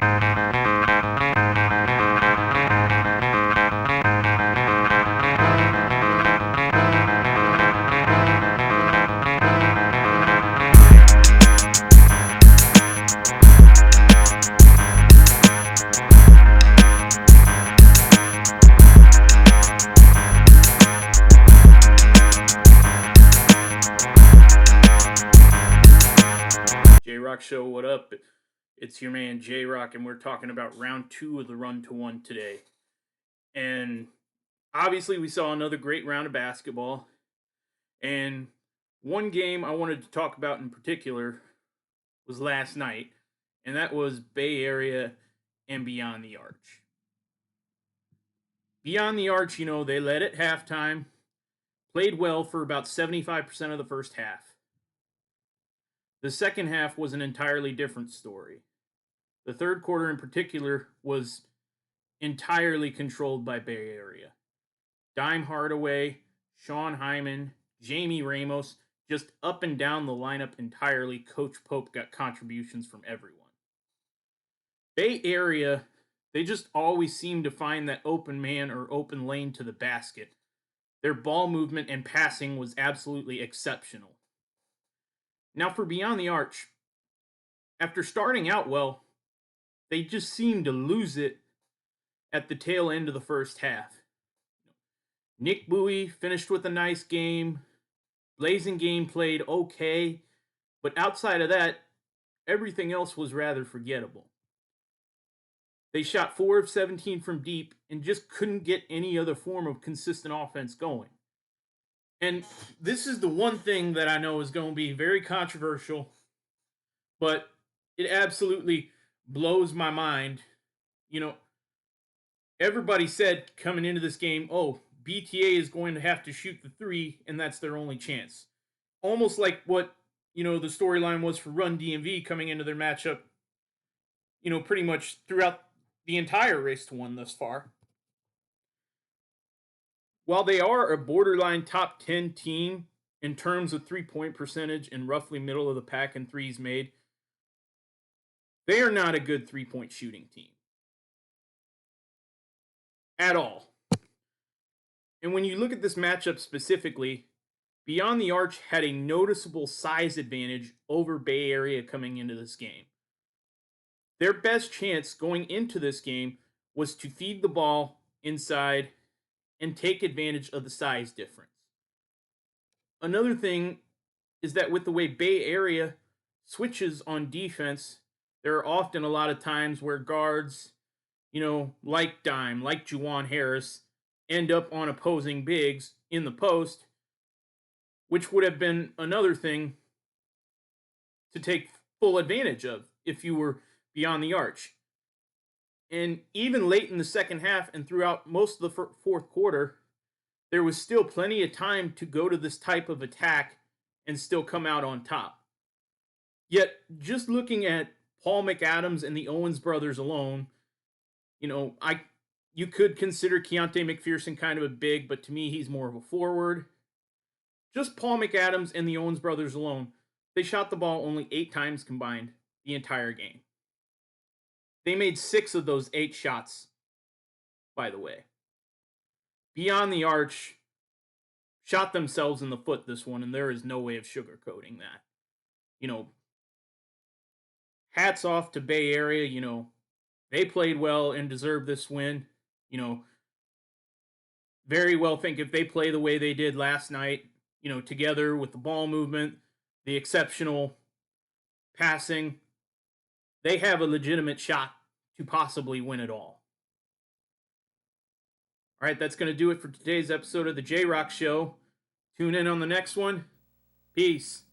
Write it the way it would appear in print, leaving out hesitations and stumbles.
J-Rock Show, what up? It's your man J-Rock, and we're talking about round 2 of the Run to 1 today. And obviously, we saw another great round of basketball. And one game I wanted to talk about in particular was last night, and that was Bay Area and Beyond the Arch. Beyond the Arch, they led at halftime, played well for about 75% of the first half. The second half was an entirely different story. The third quarter in particular was entirely controlled by Bay Area. Dime Hardaway, Sean Hyman, Jamie Ramos, just up and down the lineup entirely. Coach Pope got contributions from everyone. Bay Area, they just always seem to find that open man or open lane to the basket. Their ball movement and passing was absolutely exceptional. Now for Beyond the Arch, after starting out well, they just seemed to lose it at the tail end of the first half. Nick Bowie finished with a nice game. Blazing Game played okay, but outside of that, everything else was rather forgettable. They shot 4 of 17 from deep and just couldn't get any other form of consistent offense going. And this is the one thing that I know is going to be very controversial, but it absolutely blows my mind. Everybody said coming into this game, oh, BTA is going to have to shoot the 3, and that's their only chance. Almost like what, the storyline was for Run DMV coming into their matchup, pretty much throughout the entire race to 1 thus far. While they are a borderline top 10 team in terms of 3-point percentage and roughly middle of the pack in threes made, they are not a good 3-point shooting team. At all. And when you look at this matchup specifically, Beyond the Arch had a noticeable size advantage over Bay Area coming into this game. Their best chance going into this game was to feed the ball inside and take advantage of the size difference. Another thing is that with the way Bay Area switches on defense, there are often a lot of times where guards, like Dime, like Juwan Harris, end up on opposing bigs in the post, which would have been another thing to take full advantage of if you were Beyond the Arch. And even late in the second half and throughout most of the fourth quarter, there was still plenty of time to go to this type of attack and still come out on top. Yet, just looking at Paul McAdams and the Owens brothers alone, you could consider Keontae McPherson kind of a big, but to me, he's more of a forward. Just Paul McAdams and the Owens brothers alone, they shot the ball only 8 times combined the entire game. They made 6 of those 8 shots, by the way. Beyond the Arch shot themselves in the foot this one, and there is no way of sugarcoating that. Hats off to Bay Area. They played well and deserved this win. Very well think if they play the way they did last night, together with the ball movement, the exceptional passing, they have a legitimate shot to possibly win it all. All right, that's going to do it for today's episode of the J-Rock Show. Tune in on the next one. Peace.